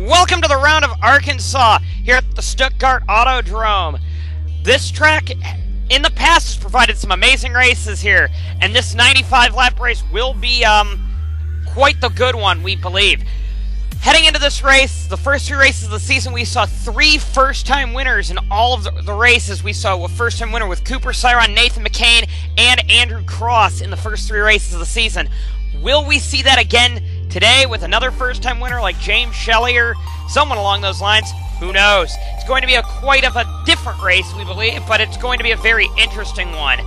Welcome to the round of Arkansas here at the Stuttgart Autodrome. This track in the past has provided some amazing races here, and this 95-lap race will be quite the good one, we believe. Heading into this race, the first three races of the season, we saw three first-time winners in all of the races. We saw a first-time winner with Cooper Cyron, Nathan McCain, and Andrew Cross in the first three races of the season. Will we see that again today with another first-time winner like James Shelley or someone along those lines? Who knows? It's going to be quite of a different race, we believe, but it's going to be a very interesting one.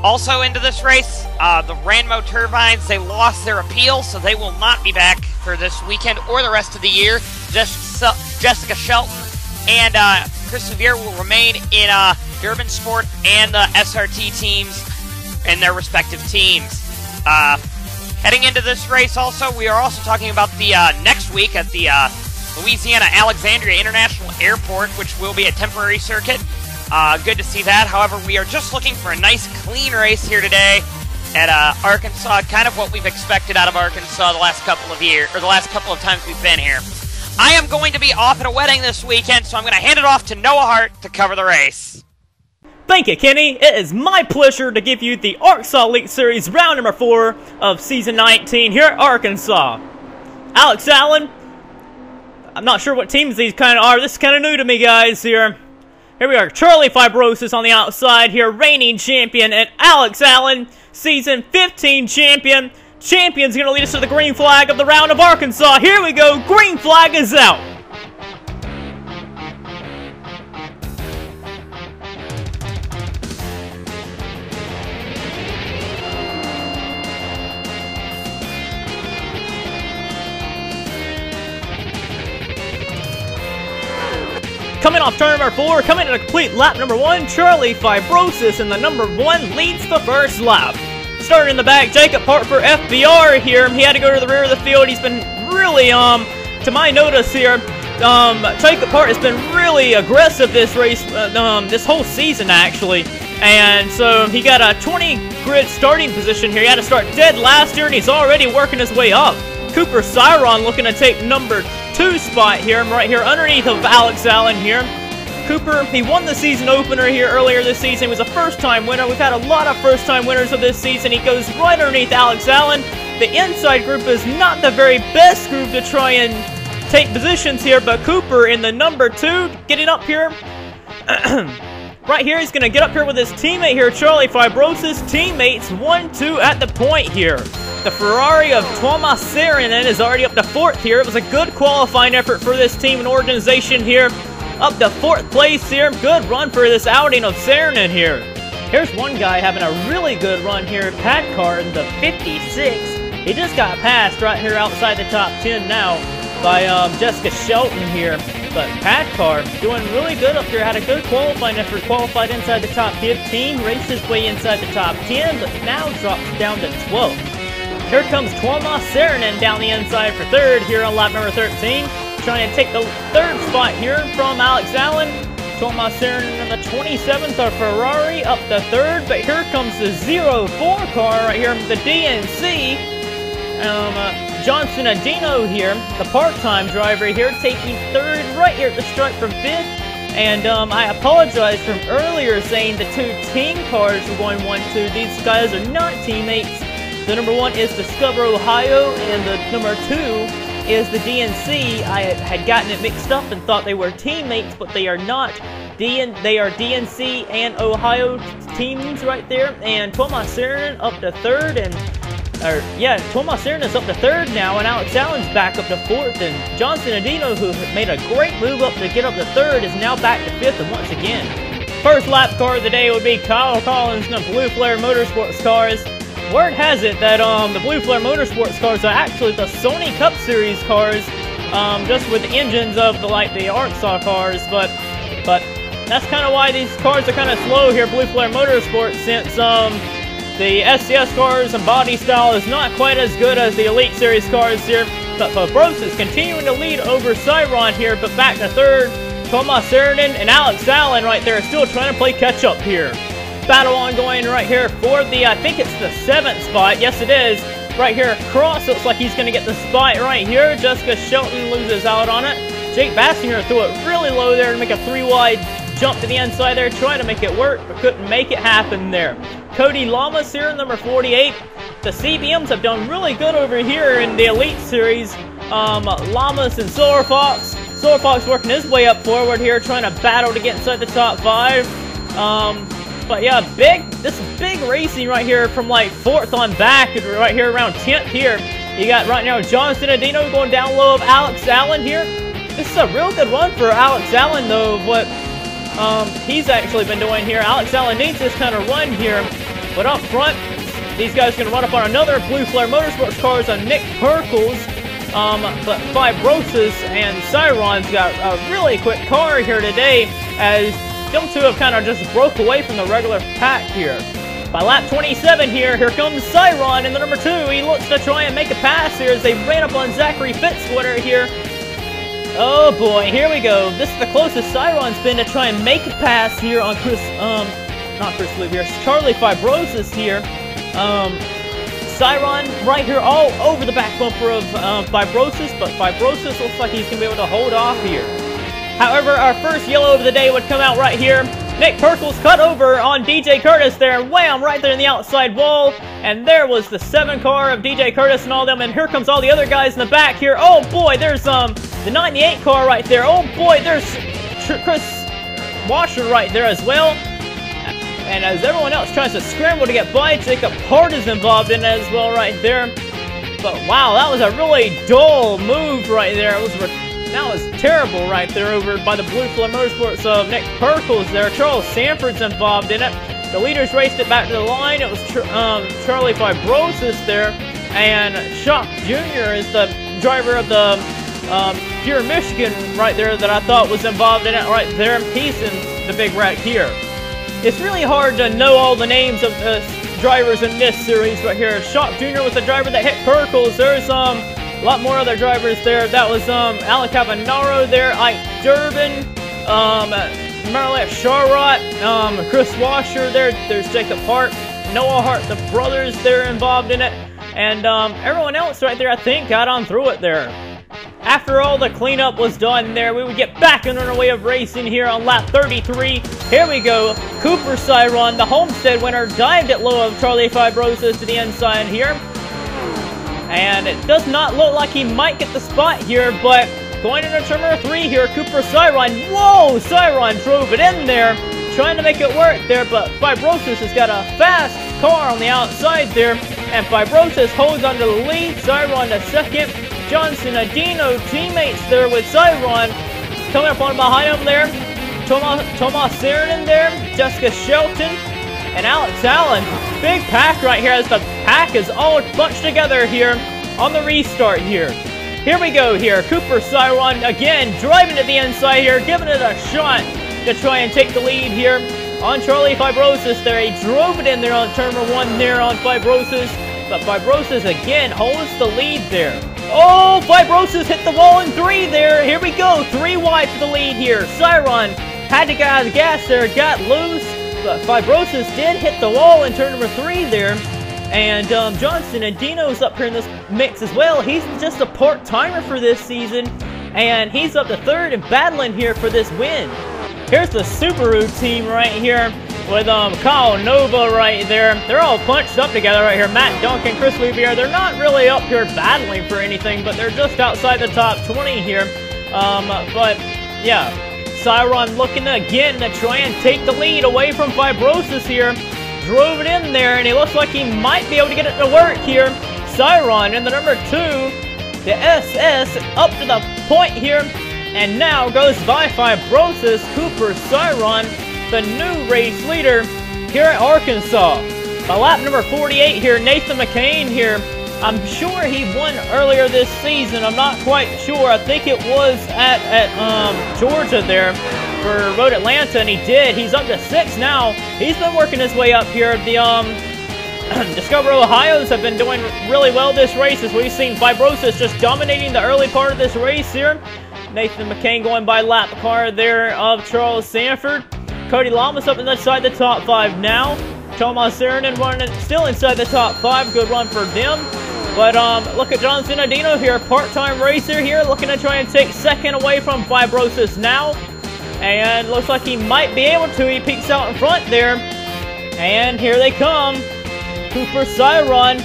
Also into this race, the Ranmo Turbines, they lost their appeal, so they will not be back for this weekend or the rest of the year. Jessica Shelton and Chris Sevier will remain in Durban Sport and the SRT teams in their respective teams. Heading into this race also, we are also talking about the next week at the Louisiana Alexandria International Airport, which will be a temporary circuit. Good to see that. However, we are just looking for a nice, clean race here today at Arkansas, kind of what we've expected out of Arkansas the last couple of years, or the last couple of times we've been here. I am going to be off at a wedding this weekend, so I'm going to hand it off to Noah Hart to cover the race. Thank you, Kenny. It is my pleasure to give you the ARCSOA Elite Series round number 4 of Season 19 here at Arkansas. Alex Allen, I'm not sure what teams these kind of are. This is kind of new to me, guys, here. Here we are, Charlie Fibrosis on the outside here, reigning champion, and Alex Allen, Season 15 champion. Champion's going to lead us to the green flag of the round of Arkansas. Here we go, green flag is out. Coming off turn number 4, coming to complete lap number 1, Charlie Fibrosis in the number 1 leads the first lap. Starting in the back, Jacob Hart for FBR here. He had to go to the rear of the field. He's been really, to my notice here, Jacob Hart has been really aggressive this race, this whole season actually. And so he got a 20 grid starting position here. He had to start dead last year and he's already working his way up. Cooper Cyron looking to take number 2 spot here, right here underneath of Alex Allen here. Cooper, he won the season opener here earlier this season. He was a first-time winner. We've had a lot of first-time winners of this season. He goes right underneath Alex Allen. The inside group is not the very best group to try and take positions here, but Cooper in the number 2 getting up here. Right here, he's going to get up here with his teammate here, Charlie Fibrosis. Teammates 1-2 at the point here. The Ferrari of Thomas Saarinen is already up to 4th here. It was a good qualifying effort for this team and organization here. Up to 4th place here. Good run for this outing of Saarinen here. Here's one guy having a really good run here. Padcar in the 56. He just got passed right here outside the top 10 now by Jessica Shelton here. But Padcar doing really good up here. Had a good qualifying effort. Qualified inside the top 15. Raced his way inside the top 10. But now drops down to 12th. Here comes Thomas Saarinen down the inside for 3rd here on lap number 13. Trying to take the 3rd spot here from Alex Allen. Thomas Saarinen in the 27th of Ferrari up to 3rd. But here comes the 04 car right here from the DNC. Johnson Adino here, the part-time driver here, taking 3rd right here at the stripe from 5th. And I apologize from earlier saying the 2 team cars were going 1-2. These guys are not teammates. The number 1 is Discover Ohio, and the number 2 is the DNC. I had gotten it mixed up and thought they were teammates, but they are not. They are DNC and Ohio teams right there. And Thomas Saarinen up to 3rd, Thomas Saarinen is up to 3rd now, and Alex Allen's back up to 4th. And Johnson Adino, who made a great move up to get up to 3rd, is now back to 5th, and once again, first lap car of the day would be Kyle Collins and the Blue Flare Motorsports cars. Word has it that the Blue Flare Motorsports cars are actually the Sony Cup Series cars, just with the engines of the ARCSOA cars, but that's kind of why these cars are kind of slow here, Blue Flare Motorsports, since the SCS cars and body style is not quite as good as the Elite Series cars here. But Fibrosis is continuing to lead over Cyron here, but back to 3rd. Thomas Saarinen and Alex Allen right there still trying to play catch up here. Battle ongoing right here for the, I think it's the 7th spot. Yes, it is. right here across. Looks like he's going to get the spot right here. Jessica Shelton loses out on it. Jake Bassinger threw it really low there to make a 3-wide jump to the inside there, trying to make it work, but couldn't make it happen there. Cody Lamas here, number 48. The CBMs have done really good over here in the Elite Series. Lamas and Solar Fox. Solar Fox working his way up forward here, trying to battle to get inside the top 5. But yeah, this is big racing right here from like 4th on back, right here around 10th here. You got right now John Sinadino going down low of Alex Allen here. This is a real good run for Alex Allen though, what he's actually been doing here. Alex Allen needs this kind of run here, but up front, these guys are going to run up on another Blue Flare Motorsports cars on Nick Perkles. But Fibrosis and Cyron's got a really quick car here today, as them two have kind of just broke away from the regular pack here. By lap 27 here comes Cyron in the number 2. He looks to try and make a pass here as they ran up on Zachary Fitzwater here. Oh boy, here we go. This is the closest Cyron's been to try and make a pass here on Charlie Fibrosis here. Cyron right here all over the back bumper of Fibrosis, but Fibrosis looks like he's going to be able to hold off here. However, our first yellow of the day would come out right here. Nick Perkles cut over on DJ Curtis there, wham, right there in the outside wall. And there was the 7 car of DJ Curtis and all them, and here comes all the other guys in the back here. Oh boy, there's the 98 car right there. Oh boy, there's Chris Washer right there as well. And as everyone else tries to scramble to get by, Jacob Hart is involved in it as well right there. But wow, that was a really dull move right there. That was terrible right there over by the Blue Flare Motorsports of Nick Perkles there. Charles Sanford's involved in it. The leaders raced it back to the line. It was Charlie Fibrosis there. And Shock Jr. is the driver of the Pure Michigan right there that I thought was involved in it right there. He's in the big wreck here. It's really hard to know all the names of the drivers in this series right here. Shock Jr. was the driver that hit Perkles. There's a lot more other drivers there. That was Alan Cavanaro there, Ike Durbin, Marlette Charrot, Chris Washer there. There's Jacob Hart, Noah Hart, the brothers there involved in it. And everyone else right there, I think, got on through it there. After all the cleanup was done there, we would get back on our way of racing here on lap 33. Here we go. Cooper Cyron, the Homestead winner, dived it low of Charlie Fibrosis to the inside here. And it does not look like he might get the spot here, but going into turn number 3 here, Cooper Cyron. Whoa! Cyron drove it in there, trying to make it work there, but Fibrosis has got a fast car on the outside there, and Fibrosis holds on to the lead. Cyron to second. Johnson Adino teammates there with Cyron. Coming up on behind him there, Tomas Saranen there, Jessica Shelton, and Alex Allen. Big pack right here as the pack is all bunched together here on the restart here. Here we go here. Cooper Cyron again driving to the inside here, giving it a shot to try and take the lead here on Charlie Fibrosis there. He drove it in there on turn number 1 there on Fibrosis, but Fibrosis again holds the lead there. Oh, Fibrosis hit the wall in 3 there. Here we go. 3 wide for the lead here. Cyron had to get out of the gas there, got loose, but Fibrosis did hit the wall in turn number 3 there. And Johnson and Dino's up here in this mix as well. He's just a part-timer for this season, and he's up to 3rd and battling here for this win. Here's the Subaru team right here with Kyle Nova right there. They're all punched up together right here. Matt Duncan, Chris Louvier. They're not really up here battling for anything, but they're just outside the top 20 here. But yeah, Cyron looking again to try and take the lead away from Fibrosis here. Drove it in there, and he looks like he might be able to get it to work here. Cyron in the number 2, the SS up to the point here, and now goes by Fibrosis. Cooper Cyron, the new race leader here at Arkansas. By lap number 48 here, Nathan McCain here. I'm sure he won earlier this season. I'm not quite sure. I think it was at Georgia there for Road Atlanta, and he did. He's up to 6 now. He's been working his way up here. The Discover Ohio's have been doing really well this race, as we've seen Fibrosis just dominating the early part of this race here. Nathan McCain going by lap car there of Charles Sanford. Cody Lamas up inside the top 5 now. Tomas Saranen running still inside the top 5. Good run for them. But look at John Sinadino here, part-time racer here, looking to try and take second away from Fibrosis now. And looks like he might be able to. He peeks out in front there. And here they come. Cooper Cyron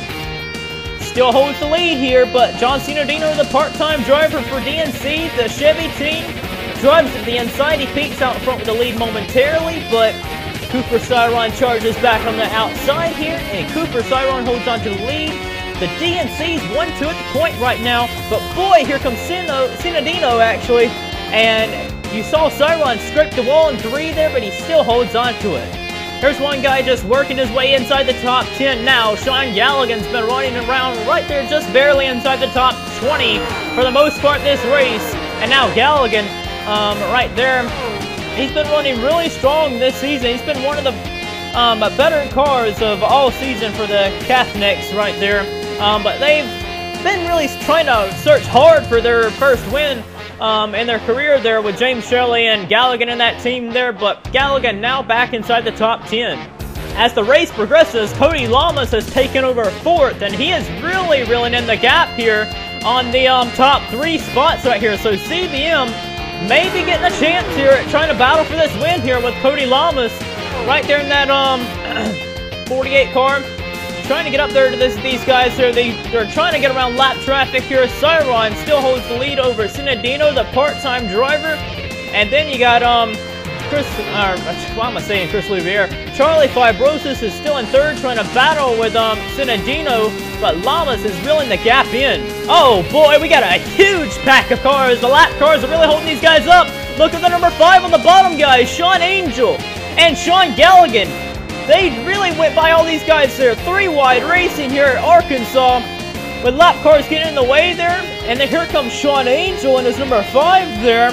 still holds the lead here, but John Sinadino, the part-time driver for DNC, the Chevy team, drives to the inside. He peeks out in front with the lead momentarily, but Cooper Cyron charges back on the outside here, and Cooper Cyron holds on to the lead. The DNC's 1-2 at the point right now, but boy, here comes Sinadino actually, and you saw Cyron scrape the wall in 3 there, but he still holds on to it. Here's one guy just working his way inside the top 10 now. Sean Galligan's been running around right there just barely inside the top 20 for the most part this race. And now Galligan right there, he's been running really strong this season. He's been one of the better cars of all season for the Catholics right there. But they've been really trying to search hard for their first win in their career there with James Shirley and Galligan in that team there, but Galligan now back inside the top 10. As the race progresses, Cody Lamas has taken over 4th, and he is really reeling in the gap here on the top 3 spots right here. So CBM may be getting a chance here at trying to battle for this win here with Cody Lamas right there in that 48 car. Trying to get up there to these guys here. They're trying to get around lap traffic here. Cyron still holds the lead over Sinadino, the part-time driver. And then you got Chris Louvier. Charlie Fibrosis is still in 3rd, trying to battle with Sinadino, but Lamas is reeling the gap in. Oh boy, we got a huge pack of cars. The lap cars are really holding these guys up. Look at the number 5 on the bottom, guys. Sean Angel and Sean Galligan. They really went by all these guys there. 3 wide racing here at Arkansas with lap cars getting in the way there. And then here comes Sean Angel and his number 5 there.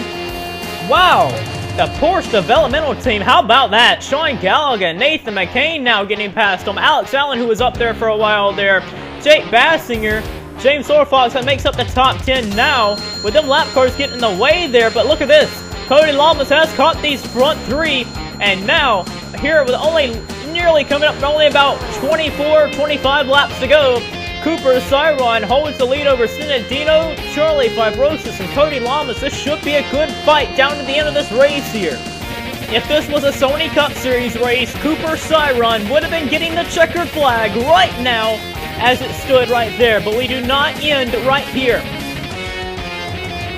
Wow. The Porsche developmental team. How about that? Sean Galligan, Nathan McCain now getting past him. Alex Allen, who was up there for a while there. Jake Bassinger. James Orfox that makes up the top 10 now with them lap cars getting in the way there. But look at this. Cody Lamas has caught these front 3. And now here with only nearly coming up to only about 24-25 laps to go, Cooper Cyron holds the lead over Sinadino, Charlie Fibrosis, and Cody Lamas. This should be a good fight down to the end of this race here. If this was a Sony Cup Series race, Cooper Cyron would have been getting the checkered flag right now as it stood right there, but we do not end right here.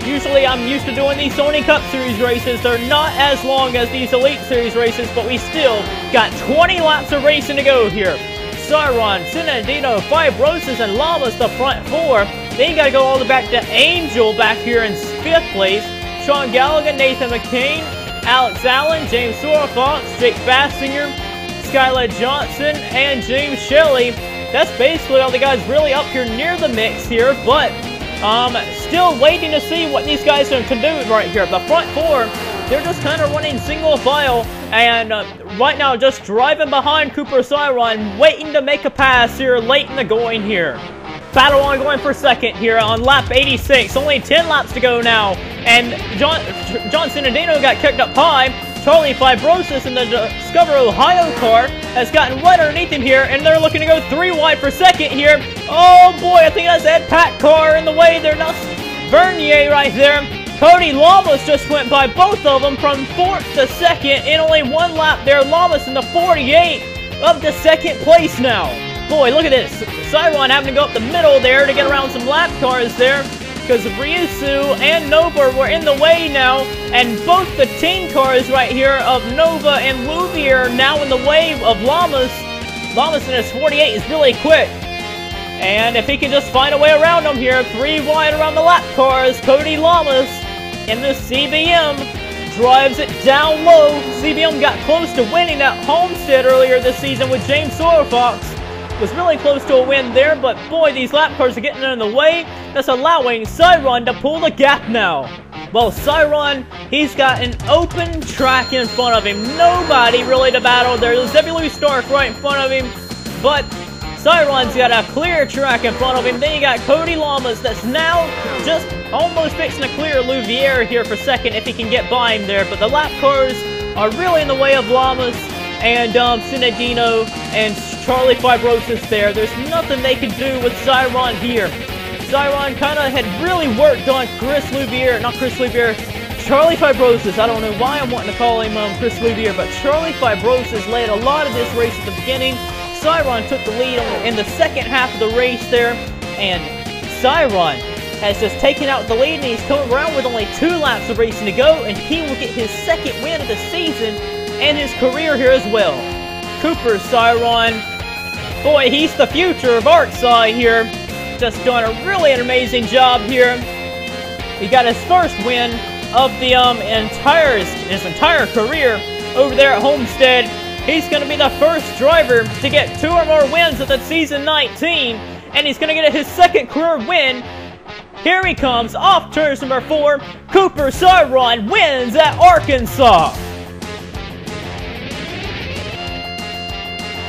Usually I'm used to doing these Sony Cup Series races. They're not as long as these Elite Series races, but we still got 20 laps of racing to go here. Cyron, Sinadino, Fibrosis, and Lamas the front 4. Then you got to go all the way back to Angel back here in 5th place. Sean Galligan, Nathan McCain, Alex Allen, James Fox, Jake Bassinger, Skylar Johnson, and James Shelley. That's basically all the guys really up here near the mix here, but still waiting to see what these guys can do right here. The front 4, they're just kind of running single file, and right now just driving behind Cooper Cyron, waiting to make a pass here late in the going here. Battle on going for second here on lap 86. Only 10 laps to go now, and John Sinadino got kicked up high. Charlie Fibrosis in the Discover Ohio car has gotten right underneath him here, and they're looking to go 3 wide for second here. Oh boy, I think that's Ed Pack car in the way there. Now Vernier right there. Cody Lamas just went by both of them from 4th to 2nd in only 1 lap there. Lamas in the 48 up to 2nd place now. Boy, look at this. Cyron having to go up the middle there to get around some lap cars there, because Ryusu and Nova were in the way now, and both the team cars right here of Nova and Louvier are now in the way of Lamas. Lamas in his 48 is really quick, and if he can just find a way around them here, 3 wide around the lap cars, Cody Lamas in the CBM drives it down low. CBM got close to winning at Homestead earlier this season with James Fox. Was really close to a win there, but boy, these lap cars are getting in the way. That's allowing Cyron to pull the gap now. Well, Cyron, he's got an open track in front of him. Nobody really to battle there. There's Debbie Louis Stark right in front of him, but Cyron's got a clear track in front of him. Then you got Cody Lamas that's now just almost fixing to clear Louvier here for second if he can get by him there. But the lap cars are really in the way of Lamas and Sinadino and Charlie Fibrosis there. There's nothing they could do with Zyron here. Zyron kind of had really worked on Charlie Fibrosis. I don't know why I'm wanting to call him Chris Louvier, but Charlie Fibrosis led a lot of this race at the beginning. Zyron took the lead in the second half of the race there, and Zyron has just taken out the lead, and he's coming around with only 2 laps of racing to go, and he will get his second win of the season and his career here as well. Cooper Zyron, boy, he's the future of ARCSOA here. Just doing an amazing job here. He got his first win of the his entire career over there at Homestead. He's going to be the first driver to get 2 or more wins at the season 19, and he's going to get his second career win. Here he comes off turns number 4. Cooper Zyron wins at Arkansas.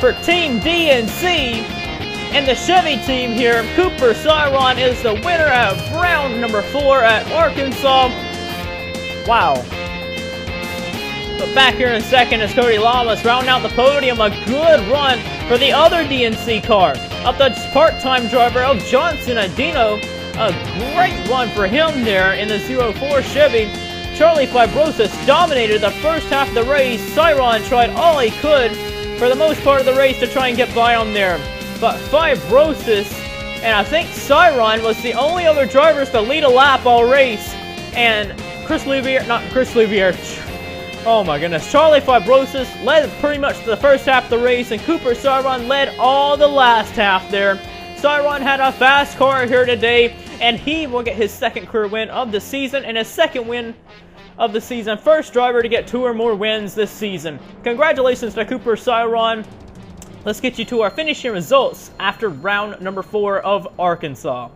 For Team DNC and the Chevy team here, Cooper Zyron is the winner of round number 4 at Arkansas. Wow. But back here in second is Cody Lamas rounding out the podium. A good run for the other DNC car. Up the part-time driver of Johnson Adino. A great run for him there in the 04 Chevy. Charlie Fibrosis dominated the first half of the race. Zyron tried all he could for the most part of the race to try and get by on there. But Fibrosis, and I think Zyron was the only other drivers to lead a lap all race. And oh my goodness, Charlie Fibrosis led pretty much the first half of the race, and Cooper Zyron led all the last half there. Zyron had a fast car here today, and he will get his second career win of the season and his second win of the season. First driver to get 2 or more wins this season. Congratulations to Cooper Zyron. Let's get you to our finishing results after round number 4 of Arkansas.